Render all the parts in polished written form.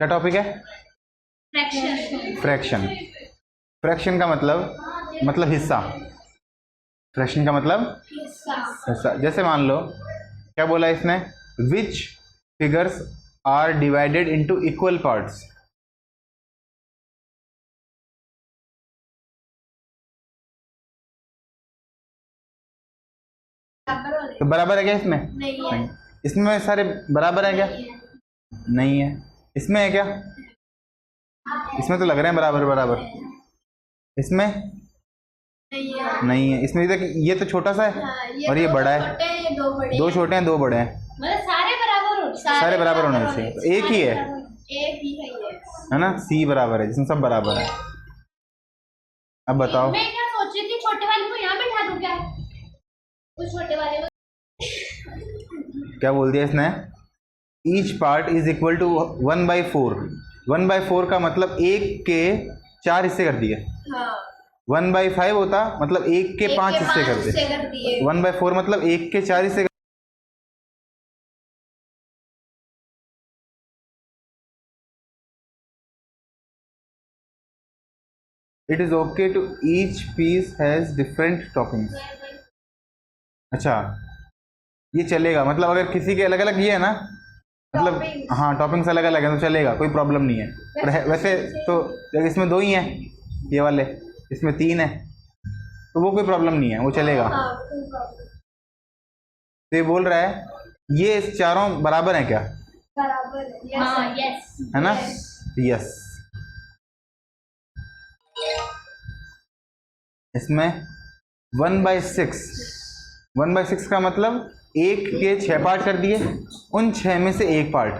क्या टॉपिक है? Fraction. Fraction का मतलब हिस्सा। फ्रैक्शन का मतलब हिस्सा। जैसे मान लो क्या बोला इसने, which figures are divided into equal parts. तो बराबर है क्या इसमें? नहीं। इसमें सारे बराबर है क्या? नहीं है। इसमें है क्या? इसमें तो लग रहे हैं बराबर बराबर। इसमें नहीं है। इसमें ये तो छोटा सा है और ये बड़ा है। दो छोटे हैं दो बड़े हैं, सारे बराबर होने चाहिए। तो एक ही है ना, सी बराबर है जिसमें सब बराबर है। अब बताओ। मैं क्या सोच रही थी, छोटे वाले को यहाँ बैठा दूं क्या? उस छोटे वाले को क्या बोल दिया इसने? Each part is equal to 1/4। 1/4 का मतलब एक के 4 हिस्से कर दिए। 1/5 होता मतलब एक के 5 हिस्से कर दिए। 1/4 मतलब एक के 4 हिस्से। It is okay to each piece has different toppings. अच्छा, ये चलेगा मतलब अगर किसी के अलग अलग ये है ना, मतलब हाँ टॉपिंग्स अलग अलग है तो चलेगा, कोई प्रॉब्लम नहीं है। पर वैसे तो इसमें 2 ही हैं ये वाले, इसमें 3 है तो वो कोई प्रॉब्लम नहीं है, वो चलेगा। तो ये बोल रहा है ये चारों बराबर हैं क्या? बराबर है। है ना? यस। इसमें 1/6। 1/6 का मतलब एक के 6 पार्ट कर दिए, उन 6 में से एक पार्ट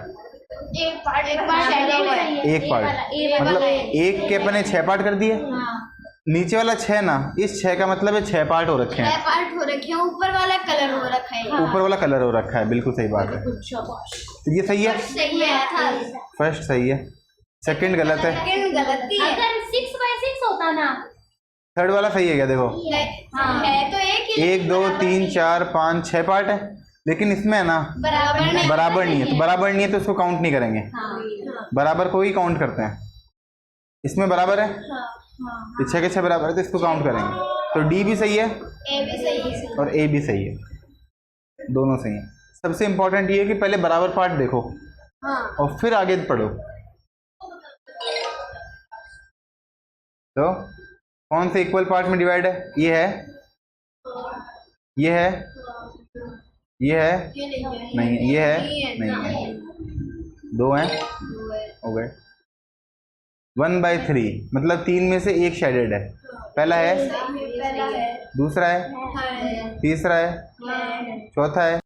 मतलब एक के अपने 6 पार्ट कर दिए। नीचे वाला 6 ना, इस 6 का मतलब है 6 पार्ट हो रखे हैं। ऊपर वाला कलर हो रखा है। ऊपर वाला कलर हो रखा है, बिल्कुल सही बात है। तो ये सही है। फर्स्ट सही है, सेकंड गलत है। अगर 6/6 होता ना, थर्ड वाला सही है क्या? देखो है तो एक ही। 1 2 3 4 5 6 पार्ट है, लेकिन इसमें है ना बराबर नहीं है। तो बराबर नहीं है तो इसको काउंट नहीं करेंगे, बराबर को ही काउंट करते हैं। इसमें बराबर है, 6 के 6 बराबर है तो इसको काउंट करेंगे। तो डी भी सही है और ए भी सही है, दोनों सही है। सबसे इंपॉर्टेंट ये है कि पहले बराबर पार्ट देखो और फिर आगे पढ़ो। तो कौन से इक्वल पार्ट में डिवाइड है? ये है, ये है, ये है, नहीं है, ये है, नहीं है। 2 हैं, हो गए। 1/3 मतलब 3 में से एक शेडेड है। पहला है, दूसरा है, तीसरा है, चौथा है।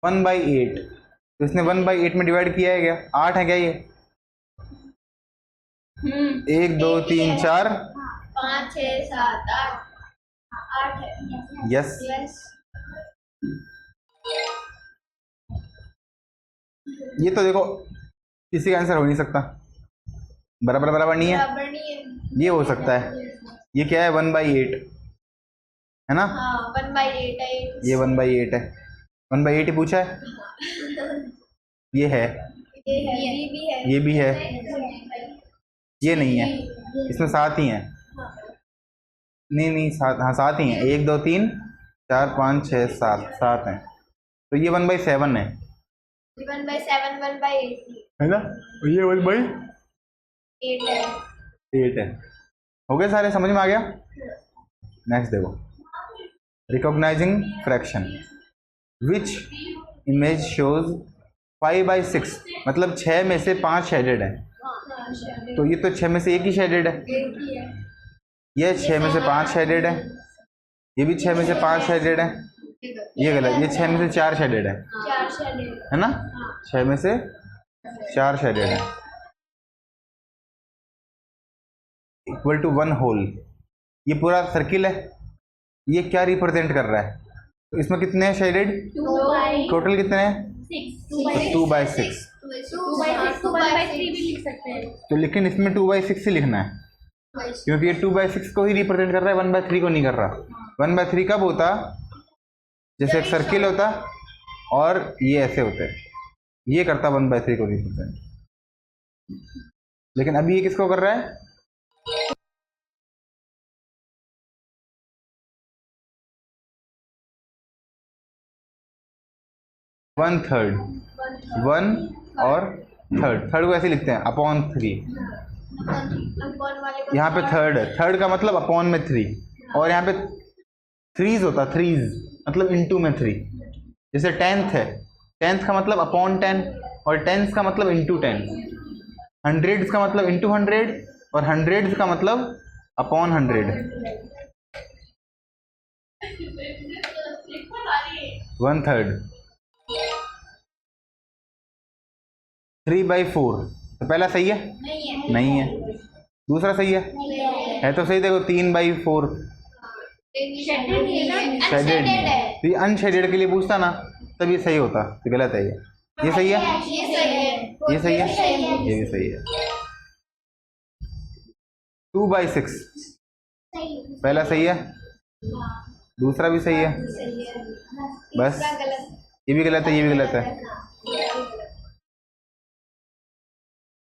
वन बाई 8, तो इसने 1/8 में डिवाइड किया है क्या? 8 है क्या ये? 1 2 3 4 5 6 7 8 है। यस। ये तो देखो किसी का आंसर हो नहीं सकता, बराबर बराबर नहीं है। ये हो सकता है, ये क्या है? 1/8 है ना? 1/8 है। ये 1/8 है, 1/8 ही पूछा है। ये है, ये भी है, ये नहीं है। इसमें 7 ही हैं। नहीं 7, हाँ 7 ही हैं। 1 2 3 4 5 6 7 हैं। तो ये 1/7 है। 1/7 1/8 है ना? ये 1/8 है। हो गए सारे, समझ में आ गया? नेक्स्ट देखो, रिकॉग्नाइजिंग फ्रैक्शन। विच इमेज शोज 5/6 मतलब 6 में से 5 शेडेड है। तो ये तो 6 में से एक ही शेडेड है। ये 6 में से 5 शेडेड है, ये भी 6 में से 5 शेडेड है। ये गलत, ये 6 में से 4 शेडेड है ना? 6 में से 4 शेडेड है, इक्वल टू 1 होल। ये पूरा सर्किल है, ये क्या रिप्रेजेंट कर रहा है? तो इसमें कितने हैं शेडेड? टोटल कितने हैं? 2/6। 2/6 भी लिख सकते हैं। तो लेकिन इसमें 2/6 ही लिखना है, क्योंकि ये 2/6 को ही रिप्रेजेंट कर रहा है, 1/3 को नहीं कर रहा। 1/3 कब होता? जैसे एक सर्किल होता और ये ऐसे होते हैं, ये करता 1/3 को रिप्रेजेंट। लेकिन अभी ये किसको कर रहा है? वन थर्ड, 1 और थर्ड को ऐसे लिखते हैं अपॉन 3। यहाँ पे थर्ड है, थर्ड का मतलब अपॉन में 3, और यहाँ पे थ्रीज होता, थ्रीज मतलब इनटू में 3। जैसे 10th है, 10th का मतलब अपॉन 10 और 10th का मतलब इनटू 10। 100s का मतलब इनटू 100 और 100s का मतलब अपॉन 100। 1/3 3/4 तो पहला सही है? नहीं है। दूसरा सही है तो सही। देखो 3/4 शेडेड है, तो ये अनशेडेड के लिए पूछता ना, तब ये सही होता, तो गलत है ये सही है, ये सही है, ये भी सही है। 2/6 पहला सही है, दूसरा भी सही है, बस ये भी गलत है, ये भी गलत है।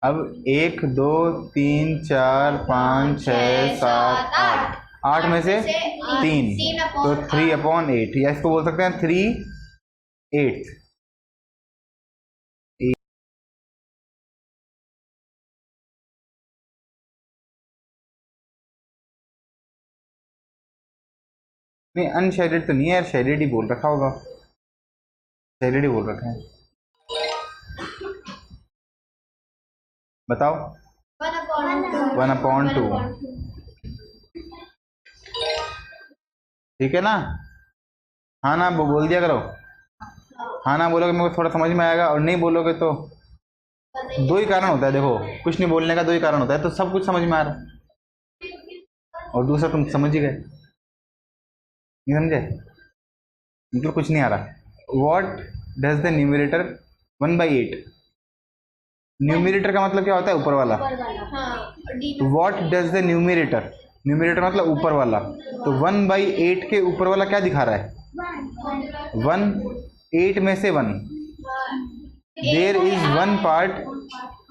अब 1 2 3 4 5 6 7 8, 8 में से 3 तो 3/8, या इसको बोल सकते हैं 3/8। नहीं अनशेडेड तो नहीं है यार, शेडेड ही बोल रखा होगा, शेडेड ही बोल रखा है। बताओ 1/2 ठीक है ना? हाँ ना बोल दिया करो, हाँ ना बोलोगे मेरे को थोड़ा समझ में आएगा, और नहीं बोलोगे तो दो ही कारण होता है। देखो कुछ नहीं बोलने का दो ही कारण होता है, तो सब कुछ समझ में आ रहा है और दूसरा तुम समझ ही गए, नहीं समझे मतलब कुछ नहीं आ रहा। What does the numerator 1/8? Numerator का मतलब क्या होता है? ऊपर वाला। What does the numerator, numerator मतलब ऊपर वाला, तो 1/8 के ऊपर वाला क्या दिखा रहा है? 1, 8 में से 1। There is 1 part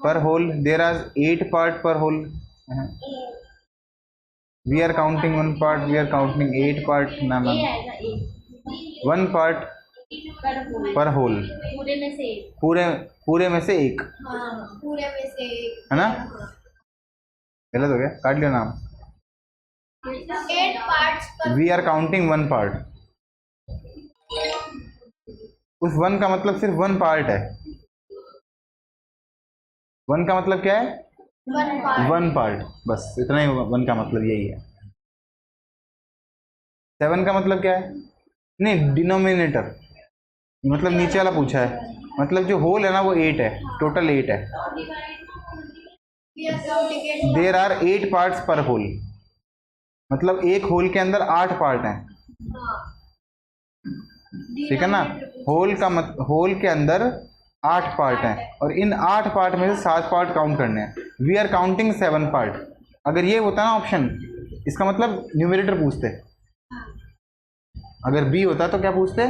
per whole, there are 8 part per whole. We are counting 1 part, we are counting 8 part. ना 1 पार्ट पर होल, पूरे में से एक, पूरे में से है ना? गलत हो गया, काट लिया नाम। 8 parts we are counting 1 part, उस 1 का मतलब सिर्फ 1 पार्ट है। 1 का मतलब क्या है? 1 पार्ट, बस इतना ही 1 का मतलब यही है। 7 का मतलब क्या है? नहीं डिनोमिनेटर मतलब नीचे वाला पूछा है, मतलब जो होल है ना वो 8 है, टोटल 8 है। देयर आर 8 पार्ट्स पर होल, मतलब एक होल के अंदर 8 पार्ट हैं, ठीक है ना? होल के अंदर 8 पार्ट हैं और इन 8 पार्ट में से 7 पार्ट काउंट करने हैं। We are counting 7 part. अगर ये होता ना ऑप्शन, इसका मतलब न्यूमरेटर पूछते, अगर बी होता तो क्या पूछते?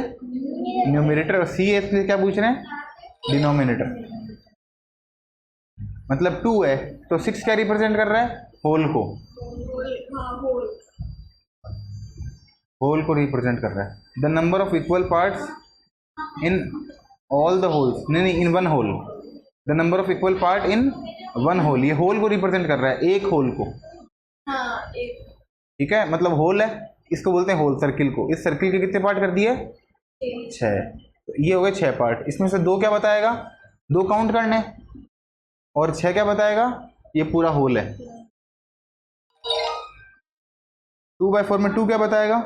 न्यूमरेटर। और सी एस से क्या पूछ रहे हैं? डिनोमिनेटर। मतलब 2 है तो 6 क्या रिप्रेजेंट कर रहा है? होल को, होल को रिप्रेजेंट कर रहा है। The number of equal parts in all the wholes, नहीं in one whole. The number of equal part in one whole, ये होल को रिप्रेजेंट कर रहा है, एक होल को, ठीक है? मतलब होल है, इसको बोलते हैं होल, सर्किल को। इस सर्किल के कितने पार्ट कर दिए? 6। तो ये हो गए 6 पार्ट। इसमें से 2 क्या बताएगा? 2 काउंट करने, और 6 क्या बताएगा? ये पूरा होल है। 2/4 में 2 क्या बताएगा?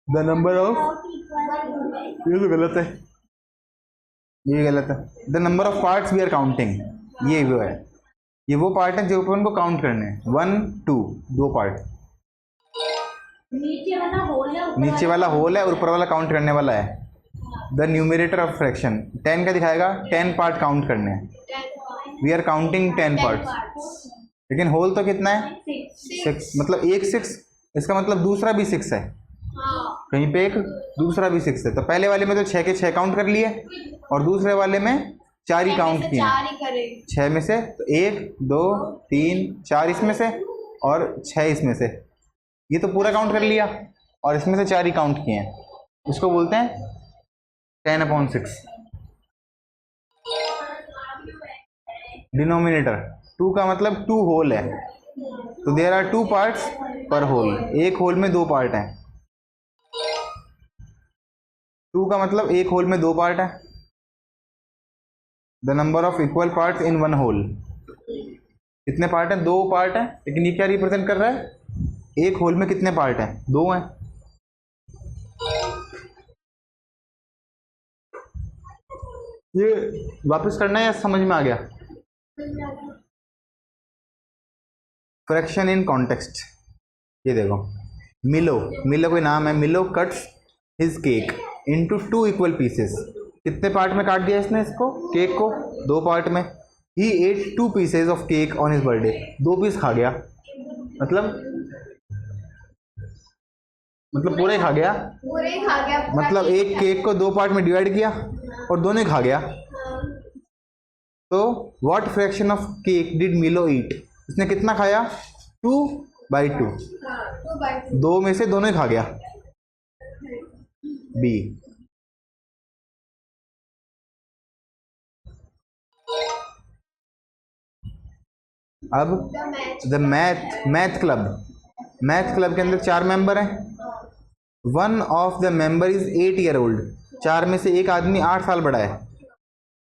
द नंबर ऑफ, ये तो गलत है, ये गलत है। The number of parts we are counting, ये वो है, ये वो पार्ट है जो अपन को काउंट करने हैं। 1 2 2 पार्ट। नीचे वाला होल है और ऊपर वाला काउंट करने वाला है। द न्यूमरेटर ऑफ फ्रैक्शन 10 का दिखाएगा, 10 पार्ट काउंट करने हैं। वी आर काउंटिंग 10 पार्ट्स, लेकिन होल तो कितना है? 6 मतलब एक 6, इसका मतलब दूसरा भी 6 है, हाँ कहीं पे एक दूसरा भी 6 है। तो पहले वाले में तो 6 के 6 काउंट कर लिए और दूसरे वाले में 4 ही काउंट किए, 4 ही करें। 6 में से। तो 1 2 3 4 इसमें से और 6 इसमें से, ये तो पूरा काउंट कर लिया और इसमें से 4 ही काउंट किए हैं। इसको बोलते हैं 10/6। डिनोमिनेटर 2 का मतलब 2 होल है, तो देयर आर 2 पार्ट्स पर होल, एक होल में 2 पार्ट हैं। 2 का मतलब एक होल में 2 पार्ट है। The number of equal parts in one whole, कितने पार्ट हैं? 2 पार्ट हैं, लेकिन ये क्या रिप्रेजेंट कर रहा है? एक होल में कितने पार्ट हैं? 2 हैं। ये वापस करना है या समझ में आ गया? फ्रैक्शन इन कॉन्टेक्स्ट, ये देखो, मिलो कोई नाम है, मिलो cuts his cake into 2 equal pieces. कितने पार्ट में काट दिया इसने इसको, केक को? 2 पार्ट में। He ate 2 pieces of cake on his birthday, 2 piece खा गया, मतलब पूरा ही खा गया, पूरे ही खा गया। मतलब एक केक को 2 पार्ट में डिवाइड किया और दोनों ही खा गया। तो what fraction of cake did मिलो ईट, उसने कितना खाया? 2/2, 2 में से दोनों ही खा गया। बी। अब द मैथ क्लब के अंदर 4 मेंबर हैं। One of the member is 8 year old, 4 में से एक आदमी 8 साल बड़ा है।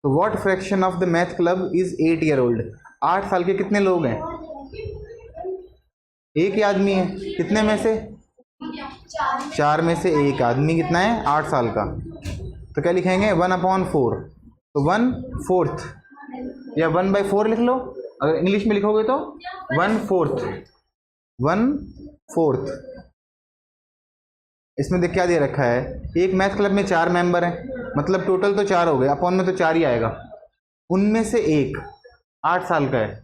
तो what fraction of the math club is 8 year old, 8 साल के कितने लोग हैं? एक ही आदमी है, कितने में से? 4 में से एक आदमी कितना है? 8 साल का। तो क्या लिखेंगे? 1/4, तो 1/4 या 1/4 लिख लो। अगर इंग्लिश में लिखोगे तो 1/4। इसमें देख क्या दे रखा है, एक मैथ क्लब में 4 मेंबर हैं, मतलब टोटल तो 4 हो गए, अपॉन में तो 4 ही आएगा। उनमें से एक 8 साल का है,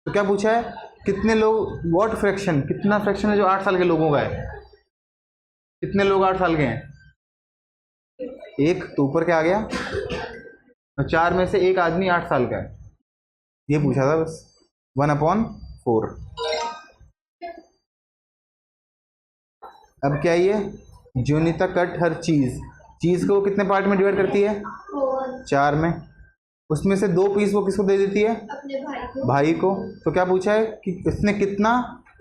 तो क्या पूछा है? कितने लोग, व्हाट फ्रैक्शन, कितना फ्रैक्शन है जो 8 साल के लोगों का है? कितने लोग 8 साल के हैं? एक, तो ऊपर क्या आ गया? 4 में से एक आदमी 8 साल का है, ये पूछा था बस। 1/4। अब क्या ये जोनिता कट हर चीज़ को वो कितने पार्ट में डिवाइड करती है? 4 में। उसमें से 2 पीस वो किसको दे देती है? अपने भाई को। तो क्या पूछा है कि इसने कितना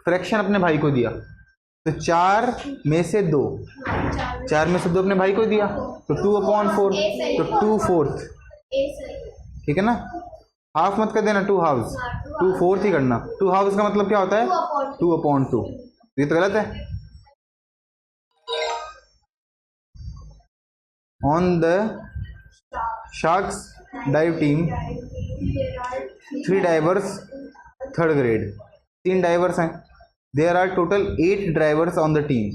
फ्रैक्शन अपने भाई को दिया? तो 4 में से 2, 4 में से 2 अपने भाई को दिया, तो 2/4, तो 2/4, ठीक है ना? हाफ मत कर देना, 2 हाफ्स, 2/4 ही करना। 2 हाफ्स का मतलब क्या होता है? 2/2। ये तो गलत है। On the sharks dive team 3 divers, 3rd grade, 3 divers हैं। There are total 8 drivers on the team.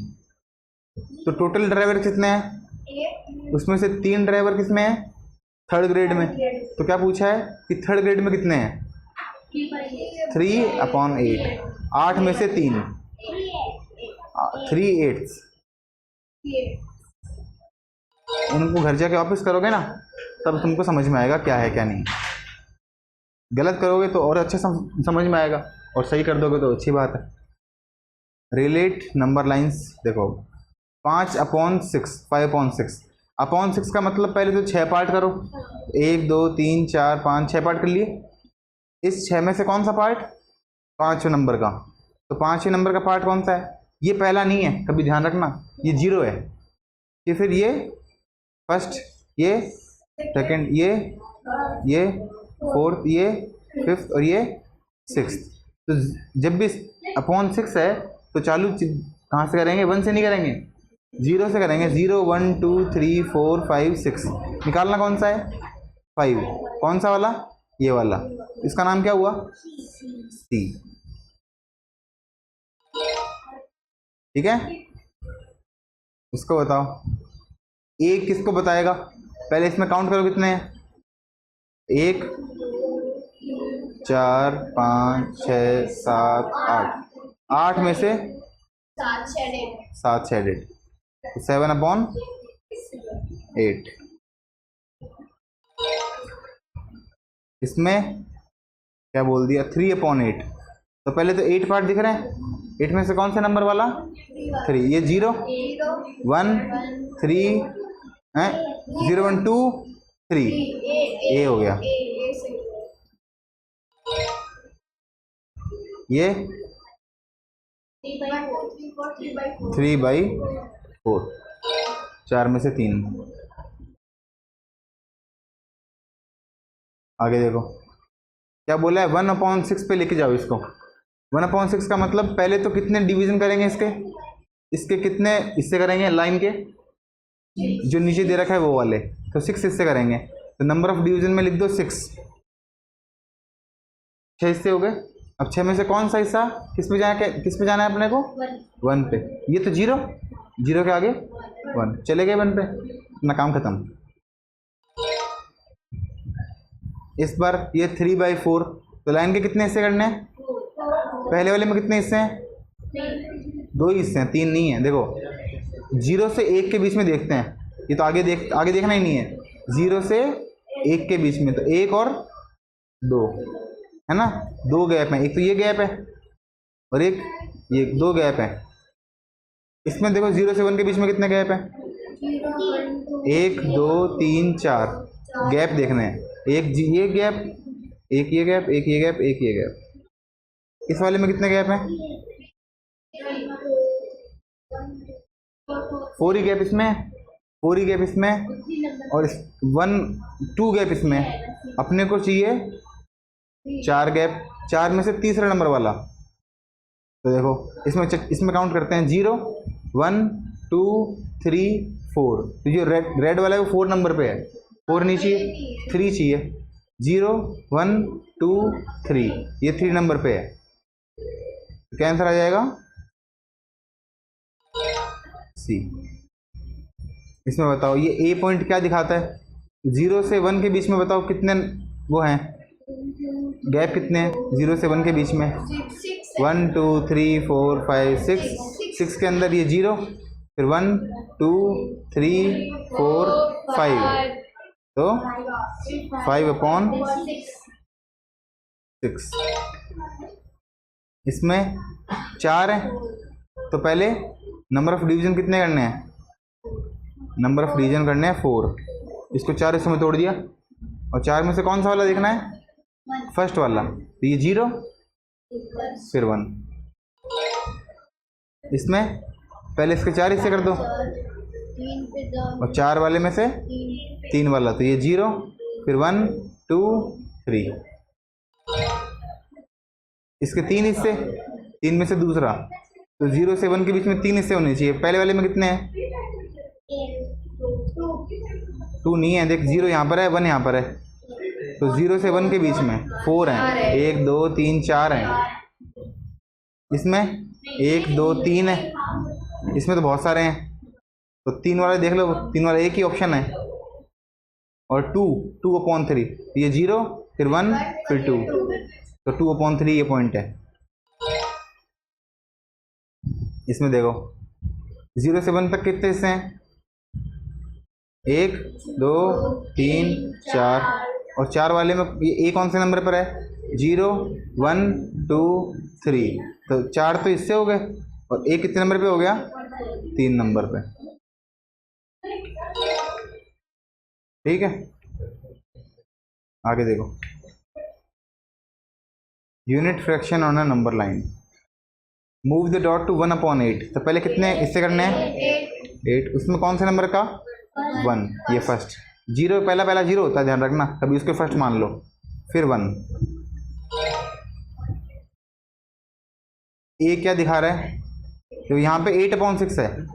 तो टोटल ड्राइवर कितने हैं? उसमें से 3 ड्राइवर किसमें हैं? 3rd ग्रेड में। तो क्या पूछा है कि 3rd ग्रेड में कितने हैं? 3/8, 8 में से 3, 3/8। उनको घर जाके वापस करोगे ना, तब तुमको समझ में आएगा क्या है क्या नहीं। गलत करोगे तो और अच्छे समझ में आएगा, और सही कर दोगे तो अच्छी बात है। रिलेट नंबर लाइंस, देखो 5/6, 5/6। अपॉन 6 का मतलब पहले तो 6 पार्ट करो, 1 2 3 4 5, 6 पार्ट कर लिए। इस 6 में से कौन सा पार्ट? 5वें नंबर का। तो 5वें नंबर का पार्ट कौन सा है? ये पहला नहीं है, कभी ध्यान रखना, ये 0 है। कि फिर ये फर्स्ट, ये सेकंड, ये 4th, ये 5th और ये 6th। तो जब भी अपॉन 6 है तो चालू कहाँ से करेंगे? 1 से नहीं करेंगे, 0 से करेंगे। 0 1 2 3 4 5 6। निकालना कौन सा है? 5। कौन सा वाला? ये वाला। इसका नाम क्या हुआ? C। ठीक है, इसको बताओ। एक किसको बताएगा? पहले इसमें काउंट करो कितने हैं? 1 4 5 6 7 8, 8 में से 7 शेडेड, तो 7/8। इसमें क्या बोल दिया, 3/8। तो पहले तो 8 पार्ट दिख रहे हैं, 8 में से कौन सा नंबर वाला, 3। ये 0 1 3 है, 0 1 2 3, ए हो गया। ये 3/4, 4 में से 3। आगे देखो क्या बोला है, 1/6 पे लेके जाओ इसको। 1/6 का मतलब पहले तो कितने डिवीजन करेंगे इसके कितने इससे करेंगे, लाइन के जो नीचे दे रखा है वो वाले, तो 6 इससे करेंगे। तो नंबर ऑफ डिवीजन में लिख दो 6। 6 हिस्से हो गए। अब 6 में से कौन सा हिस्सा किस पे जाना है अपने को, 1 पे। ये तो 0 के आगे 1, चले गए 1 पे, अपना काम खत्म। इस बार ये 3/4, तो लाइन के कितने हिस्से करने हैं, पहले वाले में कितने हिस्से हैं, 2 ही हिस्से हैं, 3 नहीं है। देखो 0 से 1 के बीच में देखते हैं, ये तो आगे देखना ही नहीं है। 0 से 1 के बीच में तो 1 और 2 है ना, 2 गैप हैं, एक तो ये गैप है और एक ये, 2 गैप है। इसमें देखो 0 से 1 के बीच में कितने गैप हैं, 1 2 3 4 गैप देखने हैं। एक ये गैप, एक ये गैप, एक ये गैप, एक ये गैप। इस वाले में कितने गैप हैं, 4 ही गैप इसमें, 4 ही गैप इसमें, और 1 2 गैप इसमें। अपने को चाहिए 4 गैप, 4 में से तीसरा नंबर वाला। तो देखो इसमें काउंट करते हैं, 0 1 2 3 4। तो जो रेड वाला है वो 4 नंबर पे है, 4 नहीं चाहिए, 3 चाहिए। 0 1 2 3, ये 3 नंबर पे है। तो क्या आंसर आ जाएगा, सी। इसमें बताओ ये ए पॉइंट क्या दिखाता है, 0 से 1 के बीच में बताओ कितने वो हैं गैप, कितने हैं 0 से 1 के बीच में, 1 2 3 4 5 6। 6 के अंदर ये 0, फिर 1 2 3 4 5, तो 5/6। इसमें 4 है, तो पहले नंबर ऑफ डिवीजन कितने करने हैं, नंबर ऑफ डिवीजन करने हैं 4। इसको 4 हिस्सों में तोड़ दिया, और 4 में से कौन सा वाला देखना है, फर्स्ट वाला। तो ये 0 फिर 1। इसमें पहले इसके 4 हिस्से कर दो, और 4 वाले में से 3 वाला, तो ये 0 फिर 1 2 3। इसके 3 हिस्से, 3 में से दूसरा, तो 0 से 1 के बीच में 3 हिस्से होने चाहिए। पहले वाले में कितने हैं, 2 नहीं है, देख 0 यहाँ पर है, 1 यहाँ पर है, तो 0 से 1 के बीच में 4 हैं, 1 2 3 4 हैं। इसमें 1 2 3 है, इसमें तो बहुत सारे हैं, तो 3 वाले देख लो, 3 वाला एक ही ऑप्शन है। और 2/3, ये 0 फिर 1 फिर 2, तो 2/3 ये पॉइंट है। इसमें देखो 0 से 1 तक कितने हिस्से हैं, 1 2 3 4, और 4 वाले में ये ए कौन से नंबर पर है, 0 1 2 3, तो 4 तो इससे हो गए, और ए कितने नंबर पे हो गया, 3 नंबर पे। ठीक है, आगे देखो, unit fraction on a number line, move the dot to 1/8। तो पहले कितने इससे करने हैं, 8। उसमें कौन से नंबर का, 1, ये फर्स्ट। 0 पहला 0 होता है, ध्यान रखना, कभी उसके फर्स्ट मान लो, फिर 1। ए क्या दिखा रहा है, तो यहाँ पे 8/6 है,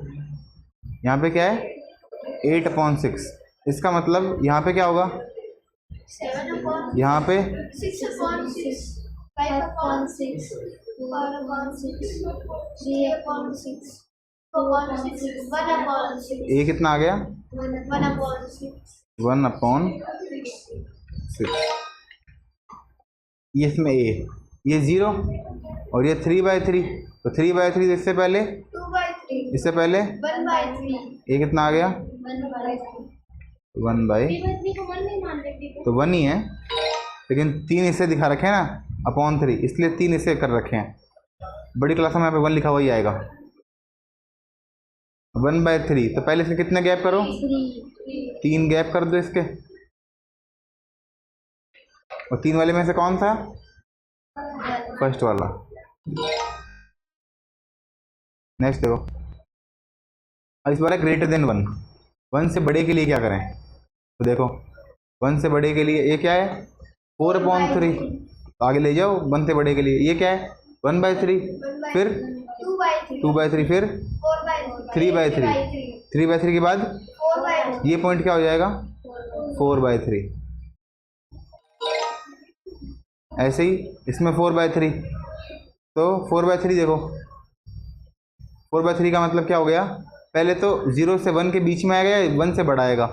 यहाँ पे क्या है 8/6। इसका मतलब यहाँ पे क्या होगा, यहाँ पे 6/6, 5/6, 4/6, 3/6, 4/6, 1/6। ए कितना आ गया, 1/6। 1/6। ये इसमें ए, ये 0 और ये 3/3, तो 3/3 इससे पहले, 2/3, इससे पहले 1/3, ये कितना आ गया, 1/3। 1/, 3/3 को 1 नहीं मान लेती तो 1 ही है, लेकिन 3 इसे दिखा रखे हैं ना अपॉन 3, इसलिए 3 इसे कर रखे हैं। बड़ी क्लास में यहाँ पे 1 लिखा हुआ ही आएगा। 1/3, तो पहले इसके कितने गैप करो, 3 गैप कर दो इसके, और 3 वाले में से कौन था, फर्स्ट वाला। नेक्स्ट देखो, अब इस बार है ग्रेटर देन 1, 1 से बड़े के लिए क्या करें, तो देखो 1 से बड़े के लिए ये क्या है, 4/3, आगे ले जाओ, 1 से बड़े के लिए ये क्या है, 1/3, फिर 2/3, फिर 3/3, 3/3 के बाद ये पॉइंट क्या हो जाएगा, 4/3। ऐसे ही इसमें 4/3, तो 4/3 देखो, 4/3 का मतलब क्या हो गया, पहले तो 0 से 1 के बीच में आएगा या 1 से बड़ा आएगा,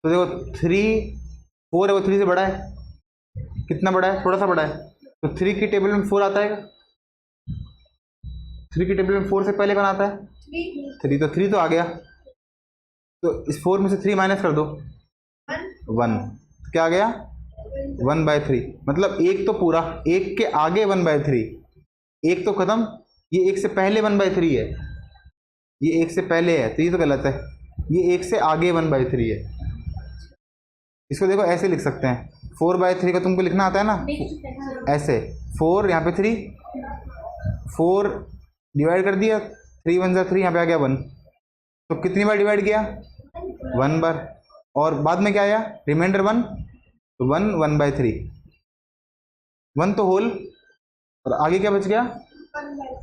तो देखो 4 है वो 3 से बड़ा है, कितना बड़ा है, थोड़ा सा बड़ा है, तो 3 की टेबल में 4 आता है, 3 की टेबल में 4 से पहले कौन आता है, 3, तो 3 तो आ गया, तो इस 4 में से 3 माइनस कर दो, 1, क्या आ गया, 1/3, मतलब एक तो पूरा, एक के आगे 1/3, एक तो खत्म, ये एक से पहले 1/3 है, ये एक से पहले है, तो ये तो गलत है, ये एक से आगे 1/3 है। इसको देखो ऐसे लिख सकते हैं, 4/3 का तुमको लिखना आता है ना ऐसे, 4 यहाँ पे 3, 4 डिवाइड कर दिया, 3 1 3, यहाँ पे आ गया 1, तो कितनी बार डिवाइड किया, 1 बार, और बाद में क्या आया, रिमाइंडर 1, तो 1 1/3, 1 तो होल, और आगे क्या बच गया,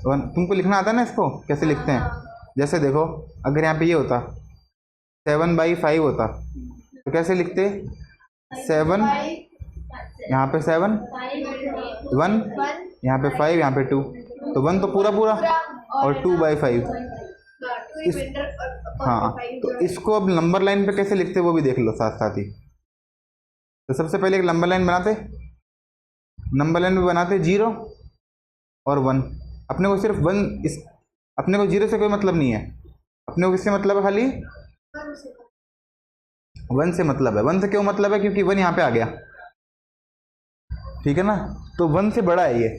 1। तुमको लिखना आता है ना इसको कैसे लिखते हैं, जैसे देखो अगर यहाँ पे ये होता 7/5 होता, तो कैसे लिखते, 7, यहाँ पे 7, 1, यहाँ पे 5, यहाँ पे 2, तो 1 तो पूरा पूरा, और 2/5, इस, हाँ, तो इसको अब नंबर लाइन पे कैसे लिखते वो भी देख लो साथ साथ ही। तो सबसे पहले एक नंबर लाइन बनाते, नंबर लाइन में बनाते 0 और 1, अपने को सिर्फ 1, इस अपने को 0 से कोई मतलब नहीं है, अपने को किससे मतलब है, खाली 1 से मतलब है। 1 से क्यों मतलब है, क्योंकि 1 यहाँ पे आ गया, ठीक है ना, तो 1 से बड़ा है ये,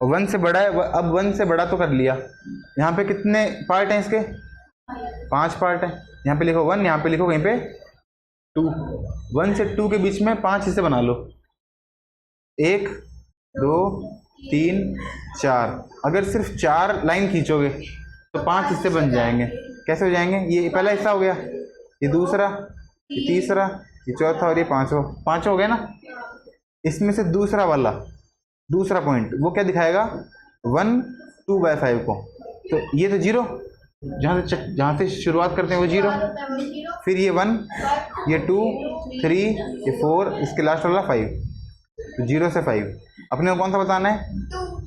1 से बड़ा है, अब 1 से बड़ा तो कर लिया, यहाँ पे कितने पार्ट हैं इसके, 5 पार्ट है, यहाँ पे लिखो 1, यहाँ पे लिखो कहीं पे 2, 1 से 2 के बीच में 5 हिस्से बना लो, 1 2 3 4, अगर सिर्फ 4 लाइन खींचोगे तो 5 हिस्से बन जाएंगे। कैसे हो जाएंगे, ये पहला हिस्सा हो गया, ये दूसरा, ये तीसरा, ये चौथा, और ये पांचवा हो गया ना। इसमें से दूसरा वाला, दूसरा पॉइंट वो क्या दिखाएगा, 1 2/5 को, तो ये तो 0, जहाँ से शुरुआत करते हैं वो 0, फिर ये 1, ये 2 3, ये 4, इसके लास्ट वाला 5, तो 0 से 5 अपने को कौन सा बताना है,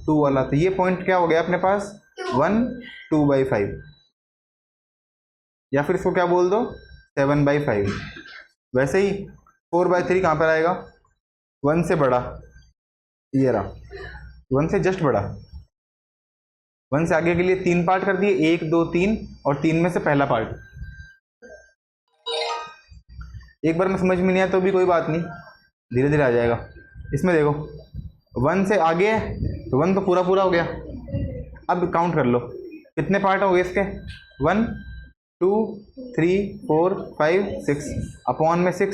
2 वाला, तो ये पॉइंट क्या हो गया अपने पास, 1 2/5, या फिर इसको क्या बोल दो, 7/5। वैसे ही 4/3 कहाँ पर आएगा, 1 से बड़ा, ये रहा, 1 से जस्ट बड़ा, 1 से आगे के लिए 3 पार्ट कर दिए, 1 2 3, और 3 में से पहला पार्ट। एक बार में समझ में नहीं आया तो भी कोई बात नहीं, धीरे धीरे आ जाएगा। इसमें देखो 1 से आगे है, तो 1 तो पूरा पूरा हो गया, अब काउंट कर लो कितने पार्ट हो गए इसके, 1 2 3 4 5 6, अपॉन में 6,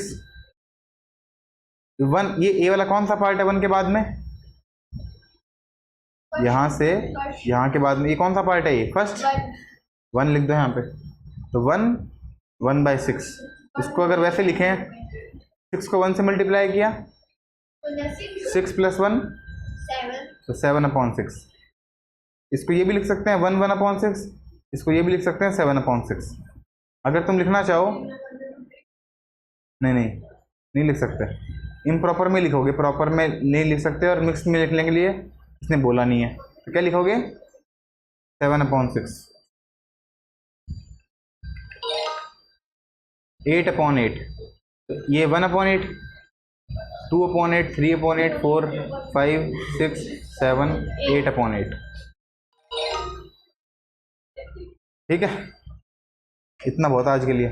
1, ये ए वाला कौन सा पार्ट है 1 के बाद में, यहाँ से यहाँ के बाद में ये कौन सा पार्ट है, ये फर्स्ट, 1 लिख दो यहाँ पे, तो 1 1/6, इसको अगर वैसे लिखें, 6 को 1 से मल्टीप्लाई किया, 6 + 1, तो 7/6, इसको ये भी लिख सकते हैं 1 1/6, इसको ये भी लिख सकते हैं 7/6। अगर तुम लिखना चाहो, नहीं लिख सकते, इम्प्रॉपर में लिखोगे, प्रॉपर में नहीं लिख सकते, और मिक्स में लिखने के लिए इसने बोला नहीं है, तो क्या लिखोगे, 7/6, 8/8, तो ये 1/8, 2/8, 3/8, 4, 5, 6, 7, 8/8। ठीक है, इतना बहुत आज के लिए।